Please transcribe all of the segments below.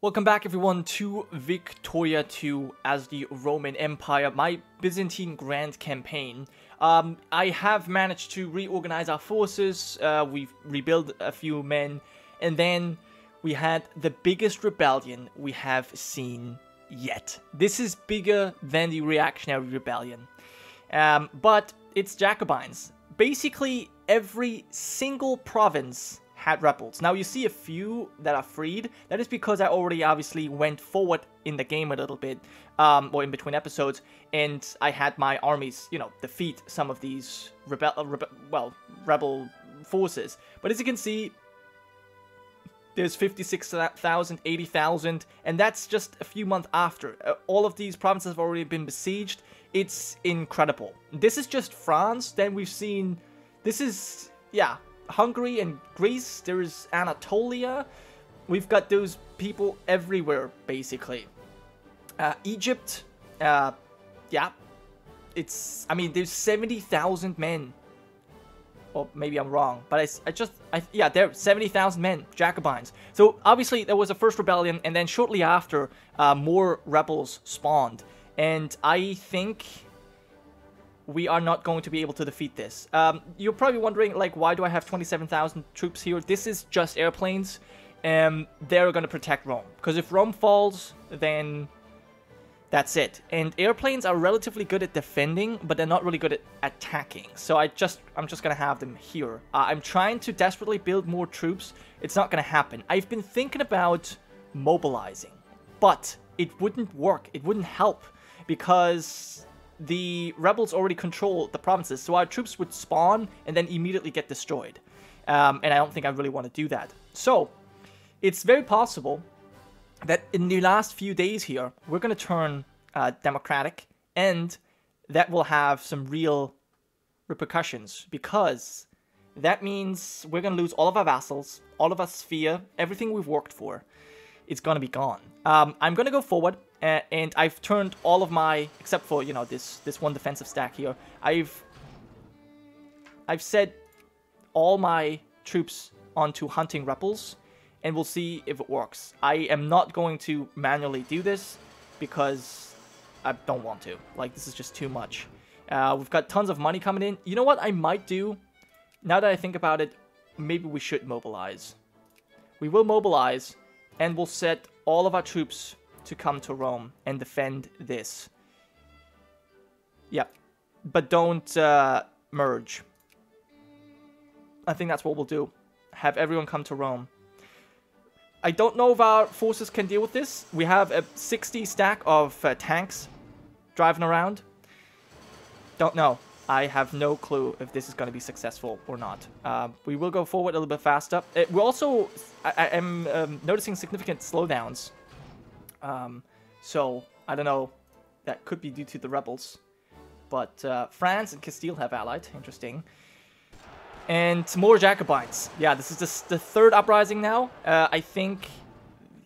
Welcome back everyone to Victoria 2 as the Roman Empire, my Byzantine Grand Campaign. I have managed to reorganize our forces, we've rebuilt a few men, and then we had the biggest rebellion we have seen yet. This is bigger than the Reactionary Rebellion, but it's Jacobins. Basically, every single province had rebels. Now you see a few that are freed. That is because I already obviously went forward in the game a little bit, or in between episodes, and I had my armies, you know, defeat some of these rebel forces. But as you can see, there's 56,000, 80,000, and that's just a few months after. All of these provinces have already been besieged. It's incredible. This is just France. Then we've seen, this is, yeah, Hungary and Greece. There is Anatolia. We've got those people everywhere, basically. Egypt, yeah, it's, I mean, there's 70,000 men. Or maybe I'm wrong, but yeah, there are 70,000 men, Jacobins. So obviously there was a first rebellion, and then shortly after, more rebels spawned. And I think we are not going to be able to defeat this. You're probably wondering, like, why do I have 27,000 troops here? This is just airplanes, and they're going to protect Rome. Because if Rome falls, then that's it. And airplanes are relatively good at defending, but they're not really good at attacking. So I'm just going to have them here. I'm trying to desperately build more troops. It's not going to happen. I've been thinking about mobilizing, but it wouldn't work. It wouldn't help because the rebels already control the provinces, so our troops would spawn and then immediately get destroyed. And I don't think I really want to do that. So, it's very possible that in the last few days here, we're going to turn democratic, and that will have some real repercussions, because that means we're going to lose all of our vassals, all of our sphere, everything we've worked for. It's going to be gone. I'm going to go forward, and I've turned all of my, except for, you know, this one defensive stack here, I've set all my troops onto hunting rebels, and we'll see if it works. I am not going to manually do this, because I don't want to. Like, this is just too much. We've got tons of money coming in. You know what I might do? Now that I think about it, maybe we should mobilize. We will mobilize, and we'll set all of our troops to come to Rome and defend this. Yep. But don't merge. I think that's what we'll do. Have everyone come to Rome. I don't know if our forces can deal with this. We have a 60 stack of tanks driving around. Don't know. I have no clue if this is going to be successful or not. We will go forward a little bit faster. We also, I am noticing significant slowdowns. So, I don't know. That could be due to the rebels. But France and Castile have allied. Interesting. And more Jacobins. Yeah, this is just the third uprising now. I think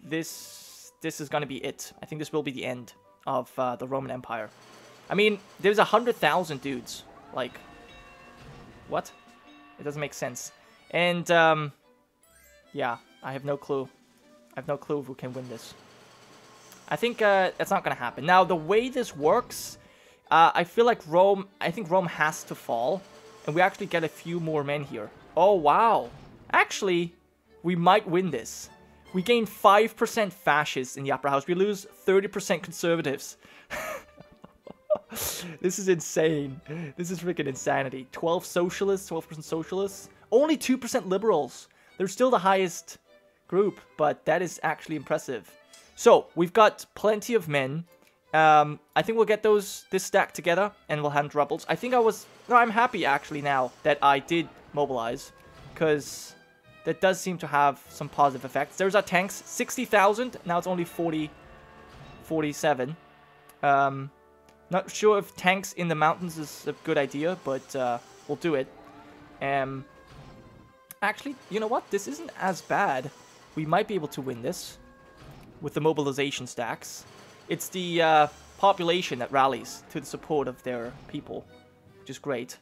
this is going to be it. I think this will be the end of the Roman Empire. I mean, there's 100,000 dudes. Like, what? It doesn't make sense. And, yeah, I have no clue. I have no clue if we can win this. I think that's not going to happen. Now, the way this works, I feel like I think Rome has to fall. And we actually get a few more men here. Oh, wow. Actually, we might win this. We gain 5% fascists in the upper house. We lose 30% conservatives. This is insane. This is freaking insanity. 12 socialists, 12% socialists. Only 2% liberals. They're still the highest group, but that is actually impressive. So, we've got plenty of men. I think we'll get this stack together, and we'll hand rebels. I think I'm happy actually now that I did mobilize, because that does seem to have some positive effects. There's our tanks, 60,000, now it's only 47. Not sure if tanks in the mountains is a good idea, but we'll do it. Actually, you know what? This isn't as bad. We might be able to win this with the mobilization stacks. It's the population that rallies to the support of their people, which is great.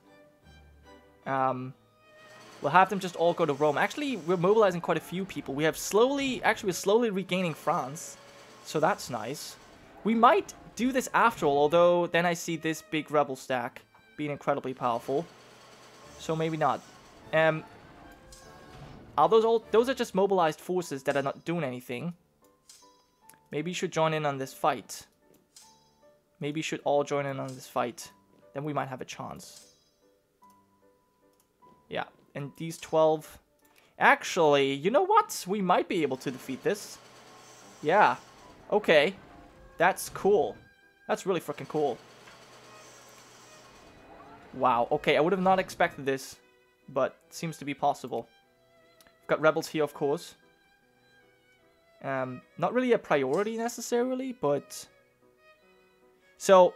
Well, We'll have them just all go to Rome. Actually, we're mobilizing quite a few people. We're slowly regaining France. So that's nice. We might do this after all, although then I see this big rebel stack being incredibly powerful. So maybe not. Are those all... Those are just mobilized forces that are not doing anything. Maybe you should join in on this fight. Maybe you should all join in on this fight. Then we might have a chance. Yeah. And these 12... Actually, you know what? We might be able to defeat this. Yeah. Okay. That's cool. That's really freaking cool. Wow. Okay, I would have not expected this. But it seems to be possible. We've got rebels here, of course. Not really a priority necessarily, but... So...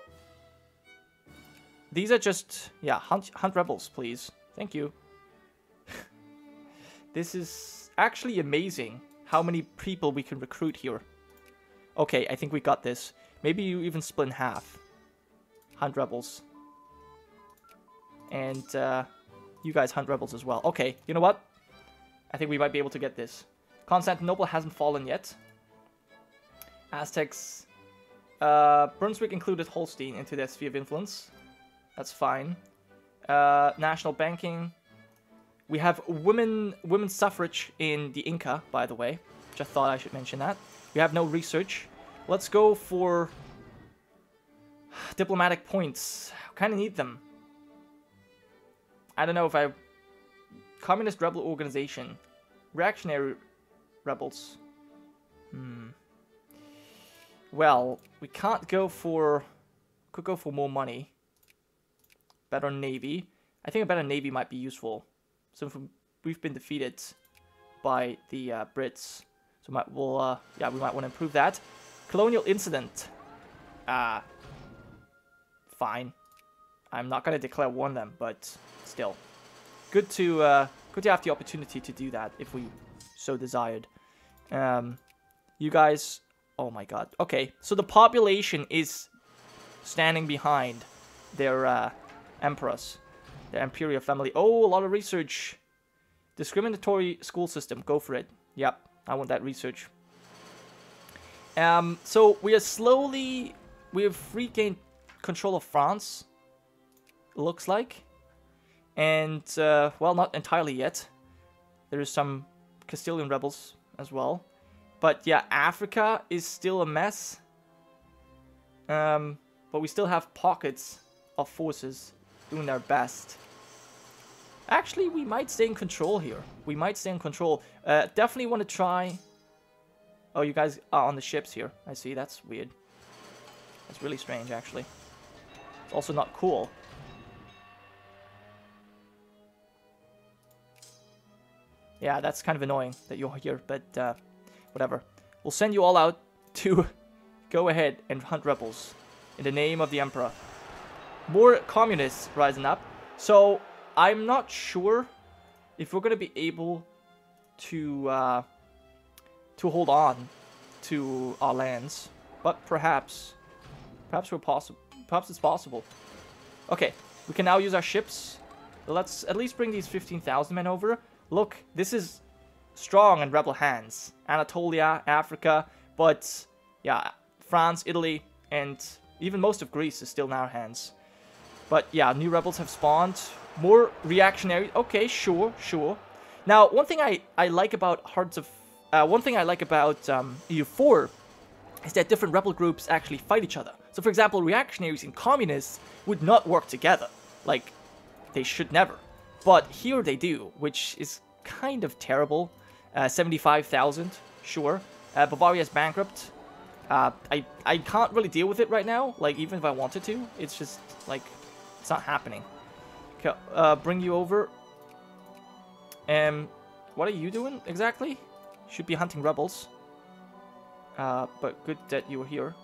These are just... Yeah, hunt rebels, please. Thank you. This is actually amazing how many people we can recruit here. Okay, I think we got this. Maybe you even split in half. Hunt rebels. And you guys hunt rebels as well. Okay, you know what? I think we might be able to get this. Constantinople hasn't fallen yet. Aztecs. Brunswick included Holstein into their sphere of influence. That's fine. National banking. We have women's suffrage in the Inca, by the way. Which I thought I should mention that. We have no research. Let's go for diplomatic points. Kind of need them. I don't know if I... Communist rebel organization. Reactionary rebels. Well, we can't go for... Could go for more money. Better navy. I think a better navy might be useful. So if we've been defeated by the Brits. So yeah, we might want to improve that. Colonial incident. Fine. I'm not going to declare war on them, but still. Good to have the opportunity to do that if we so desired. You guys... Oh my god. Okay, so the population is standing behind their emperors. The imperial family. Oh, a lot of research. Discriminatory school system. Go for it. Yep, I want that research. So we are slowly... We have regained control of France. Looks like. And, well, not entirely yet. There is some Castilian rebels as well. But yeah, Africa is still a mess. But we still have pockets of forces doing their best. Actually, we might stay in control here. We might stay in control. Definitely want to try... Oh, you guys are on the ships here. I see, that's weird. That's really strange, actually. It's also not cool. Yeah, that's kind of annoying that you're here, but whatever. We'll send you all out to go ahead and hunt rebels in the name of the Emperor. More communists rising up. So, I'm not sure if we're going to be able to hold on to our lands, but perhaps it's possible. Okay, we can now use our ships. Let's at least bring these 15,000 men over. Look, this is strong in rebel hands. Anatolia, Africa, but yeah, France, Italy, and even most of Greece is still in our hands. But yeah, new rebels have spawned. More reactionary. Okay, sure. Now, one thing I like about EU4 is that different rebel groups actually fight each other. So, for example, reactionaries and communists would not work together. Like, they should never. But here they do, which is kind of terrible. 75,000, sure. Bavaria's bankrupt. I can't really deal with it right now. Like, even if I wanted to, it's just, like, it's not happening. Okay, bring you over. What are you doing exactly? Should be hunting rebels. But good that you were here.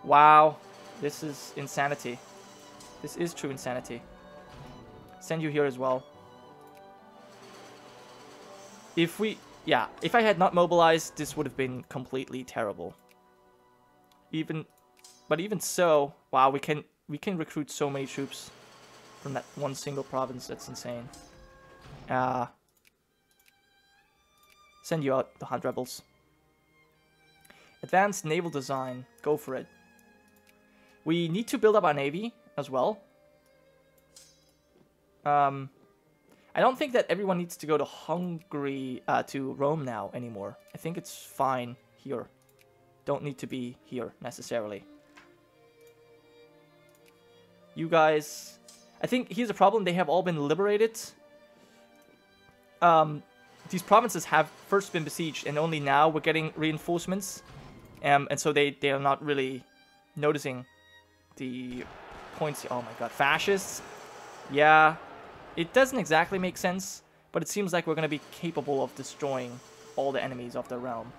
Wow, this is insanity. This is true insanity. Send you here as well. If I had not mobilized, this would have been completely terrible. But even so, wow, we can recruit so many troops from that one single province. That's insane. Send you out to hunt rebels. Advanced naval design. Go for it. We need to build up our navy as well. I don't think that everyone needs to go to Hungary, to Rome now anymore. I think it's fine here. Don't need to be here necessarily. You guys... I think here's the problem. They have all been liberated. These provinces have first been besieged, and only now we're getting reinforcements. And so they are not really noticing the points. Oh my god, fascists? Yeah, it doesn't exactly make sense, but it seems like we're going to be capable of destroying all the enemies of the realm.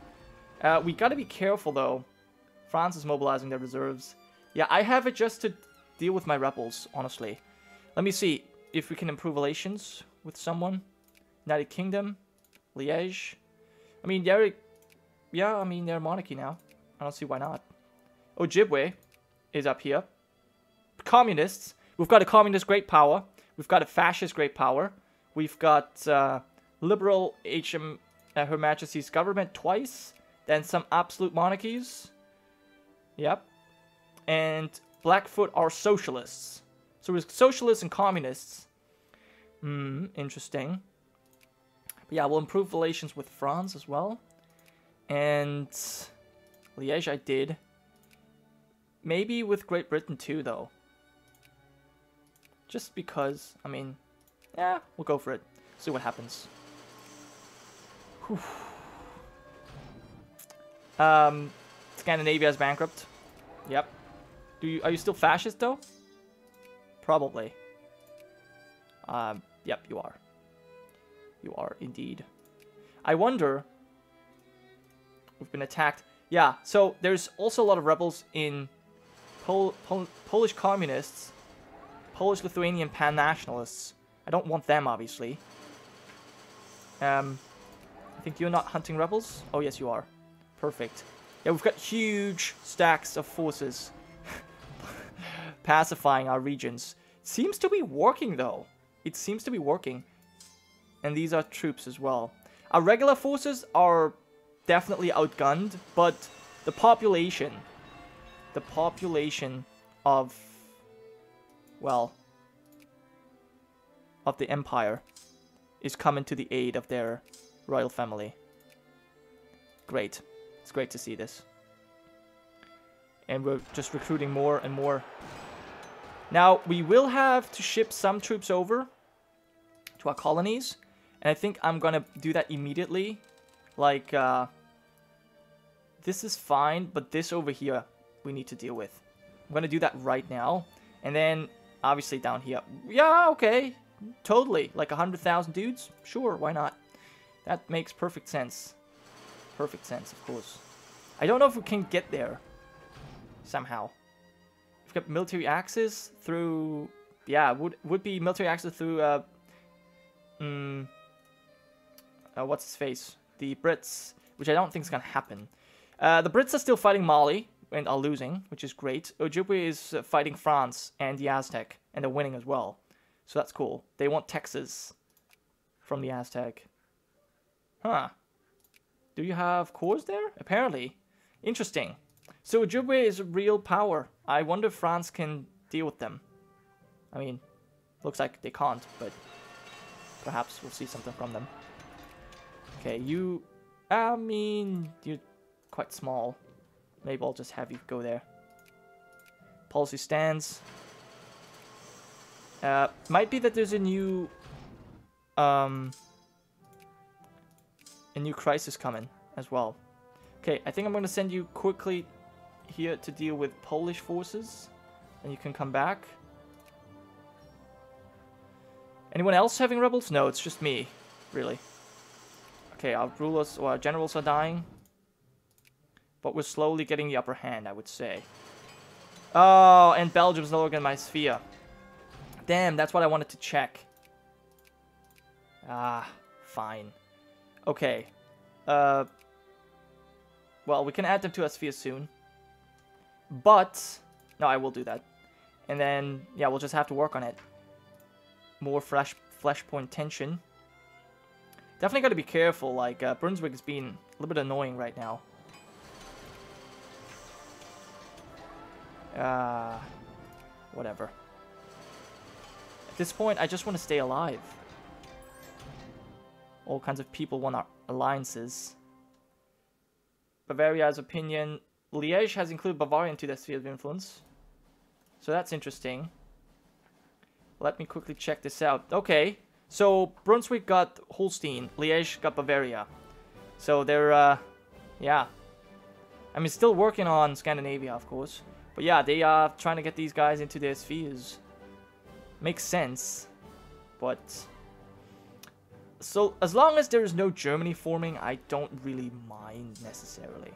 We got to be careful, though. France is mobilizing their reserves. Yeah, I have it just to deal with my rebels, honestly. Let me see if we can improve relations with someone. United Kingdom, Liège. I mean, they're a monarchy now. I don't see why not. Ojibwe is up here. Communists. We've got a communist great power. We've got a fascist great power. We've got liberal Her Majesty's government twice. Then some absolute monarchies. Yep. And Blackfoot are socialists. So we're socialists and communists. Interesting. But yeah, we'll improve relations with France as well. And Liège I did. Maybe with Great Britain too, though. Just because, I mean, yeah, we'll go for it. See what happens. Whew. Scandinavia is bankrupt. Yep. Are you still fascist, though? Probably. Yep, you are. You are indeed. I wonder... We've been attacked. Yeah, so there's also a lot of rebels in Polish communists, Polish-Lithuanian pan-nationalists. I don't want them, obviously. I think you're not hunting rebels? Oh, yes, you are. Perfect. Yeah, we've got huge stacks of forces pacifying our regions. Seems to be working, though. It seems to be working. And these are troops as well. Our regular forces are definitely outgunned, but the population of, well, of the empire is coming to the aid of their royal family. Great. It's great to see this. And we're just recruiting more and more. Now, we will have to ship some troops over to our colonies, and I think I'm gonna do that immediately. Like, this is fine, but this over here we need to deal with. I'm gonna do that right now. And then, obviously down here. Yeah, okay. Totally. Like 100,000 dudes? Sure, why not? That makes perfect sense. Perfect sense, of course. I don't know if we can get there. Somehow. We've got military access through... Yeah, would be military access through... what's his face? The Brits, which I don't think is gonna happen. The Brits are still fighting Mali and are losing, which is great. Ojibwe is fighting France and the Aztec, and they're winning as well. So that's cool. They want Texas from the Aztec. Huh. Do you have cores there? Apparently. Interesting. So Ojibwe is a real power. I wonder if France can deal with them. I mean, looks like they can't, but perhaps we'll see something from them. Okay, you... I mean, you're quite small. Maybe I'll just have you go there. Policy stands. Might be that there's a new crisis coming as well. Okay, I think I'm going to send you quickly here to deal with Polish forces. And you can come back. Anyone else having rebels? No, it's just me, really. Okay, our rulers or our generals are dying. But we're slowly getting the upper hand, I would say. Oh, and Belgium's no longer in my sphere. Damn, that's what I wanted to check. Ah, fine. Okay. Well, we can add them to our sphere soon. But, no, I will do that. And then, yeah, we'll just have to work on it. More flashpoint tension. Definitely got to be careful. Like, Brunswick is being a little bit annoying right now. Whatever. At this point, I just want to stay alive. All kinds of people want our alliances. Bavaria's opinion. Liège has included Bavaria into their sphere of influence. So that's interesting. Let me quickly check this out. Okay. So, Brunswick got Holstein. Liège got Bavaria. So they're, yeah. I mean, still working on Scandinavia, of course. But yeah, they are trying to get these guys into their spheres. Makes sense. But... So, as long as there is no Germany forming, I don't really mind necessarily.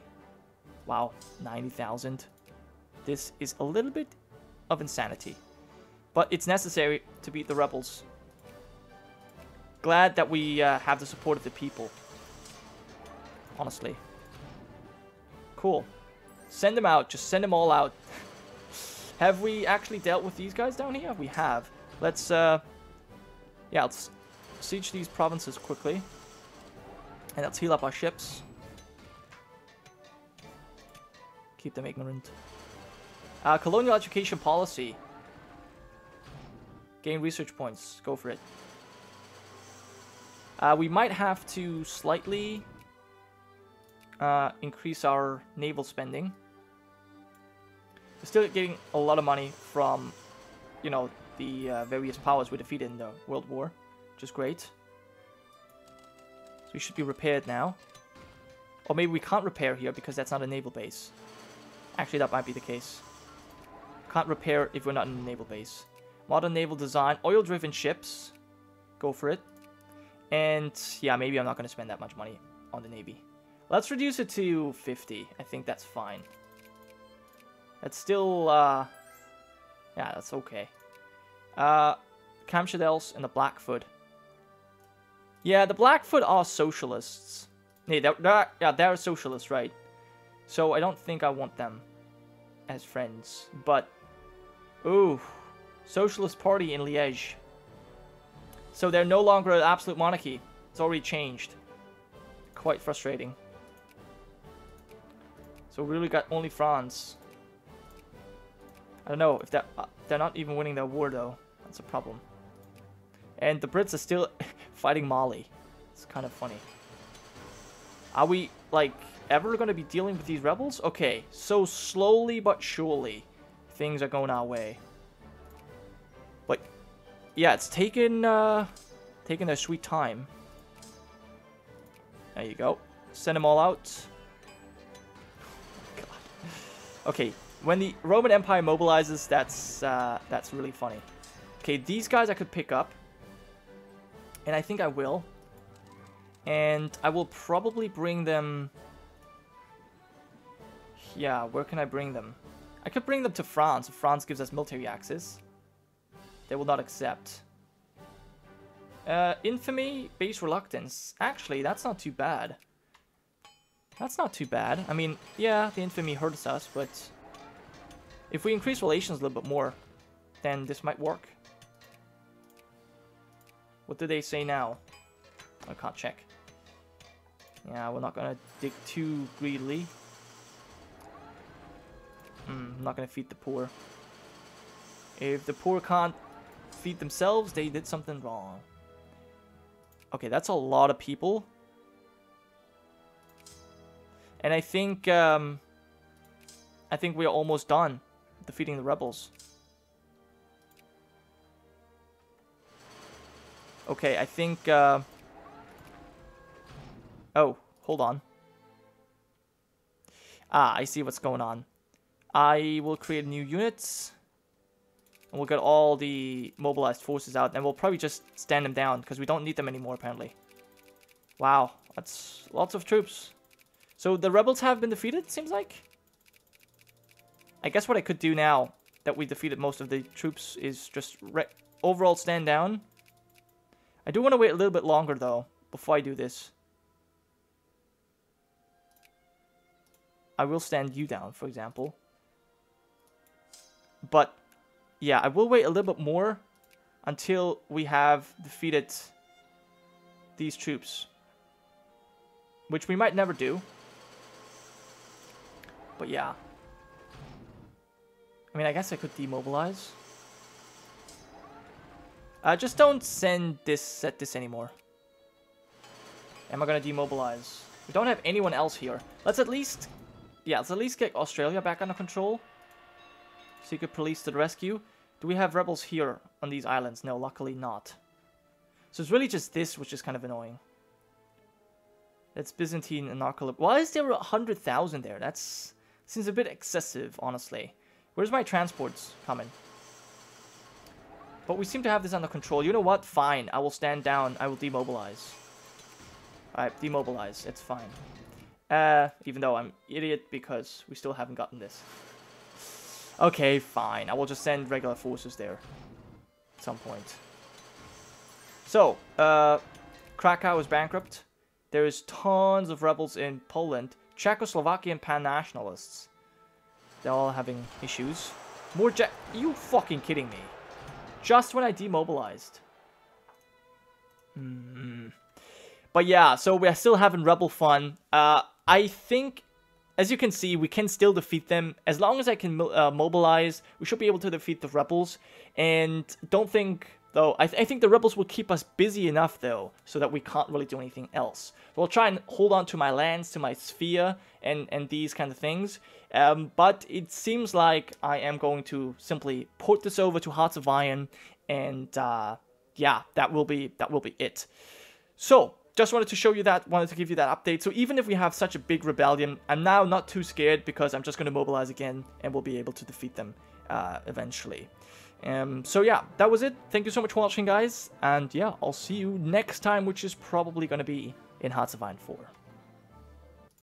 Wow, 90,000. This is a little bit of insanity. But it's necessary to beat the rebels. Glad that we have the support of the people. Honestly. Cool. Send them out. Just send them all out. Have we actually dealt with these guys down here? We have. Let's, yeah, let's siege these provinces quickly. And let's heal up our ships. Keep them ignorant. Colonial education policy. Gain research points. Go for it. We might have to slightly increase our naval spending. We're still getting a lot of money from, you know, the various powers we defeated in the World War, which is great. So we should be repaired now. Or maybe we can't repair here because that's not a naval base. Actually, that might be the case. Can't repair if we're not in a naval base. Modern naval design, oil-driven ships. Go for it. And yeah, maybe I'm not going to spend that much money on the Navy. Let's reduce it to 50. I think that's fine. That's still, yeah, that's okay. Kamschadels and the Blackfoot. Yeah, the Blackfoot are socialists. Nee, they're socialists, right? So I don't think I want them as friends. But, ooh, Socialist Party in Liège. So they're no longer an absolute monarchy. It's already changed. Quite frustrating. So we really got only France. I don't know if they're not even winning their war though. That's a problem. And the Brits are still fighting Mali. It's kind of funny. Are we like ever going to be dealing with these rebels? Okay, so slowly but surely things are going our way. But yeah, it's taken their sweet time. There you go. Send them all out. God. Okay, when the Roman Empire mobilizes, that's really funny. Okay, these guys I could pick up, and I think I will. And I will probably bring them. Yeah, where can I bring them? I could bring them to France if France gives us military access. They will not accept. Infamy, base reluctance. Actually, that's not too bad. That's not too bad. I mean, yeah, the infamy hurts us, but if we increase relations a little bit more, then this might work. What do they say now? I can't check. Yeah, we're not gonna dig too greedily. I'm not gonna feed the poor. If the poor can't feed themselves, they did something wrong. Okay, that's a lot of people. And I think we're almost done defeating the rebels. Okay, I think oh, hold on. Ah, I see what's going on. I will create new units. And we'll get all the mobilized forces out. And we'll probably just stand them down. Because we don't need them anymore, apparently. Wow. That's lots of troops. So the rebels have been defeated, seems like. I guess what I could do now that we defeated most of the troops is just overall stand down. I do want to wait a little bit longer, though, before I do this. I will stand you down, for example. But, yeah, I will wait a little bit more until we have defeated these troops. which we might never do. But yeah. I mean, I guess I could demobilize. Just don't send this at this anymore. Am I gonna demobilize? We don't have anyone else here. Let's at least... Yeah, let's at least get Australia back under control. Secret police to the rescue. Do we have rebels here on these islands? No, luckily not. So it's really just this, which is kind of annoying. That's Byzantine and Narcolepsy. Why is there 100,000 there? That's... Seems a bit excessive, honestly. Where's my transports coming? But we seem to have this under control. You know what? Fine. I will stand down. I will demobilize. Alright, demobilize. It's fine. Even though I'm idiot because we still haven't gotten this. Okay, fine. I will just send regular forces there. At some point. So, Krakow is bankrupt. There is tons of rebels in Poland. Czechoslovakian pan-nationalists. They're all having issues. More you fucking kidding me? Just when I demobilized. But yeah, so we're still having rebel fun. I think, as you can see, we can still defeat them. As long as I can mobilize, we should be able to defeat the rebels. And don't think, though, I think the rebels will keep us busy enough, though, so that we can't really do anything else. We'll try and hold on to my lands, to my sphere, and these kind of things. But it seems like I am going to simply port this over to Hearts of Iron, and yeah, that will be it. So, just wanted to show you that, wanted to give you that update. So even if we have such a big rebellion, I'm now not too scared because I'm just going to mobilize again and we'll be able to defeat them eventually. So yeah, that was it. Thank you so much for watching, guys. And yeah, I'll see you next time, which is probably going to be in Hearts of Iron 4.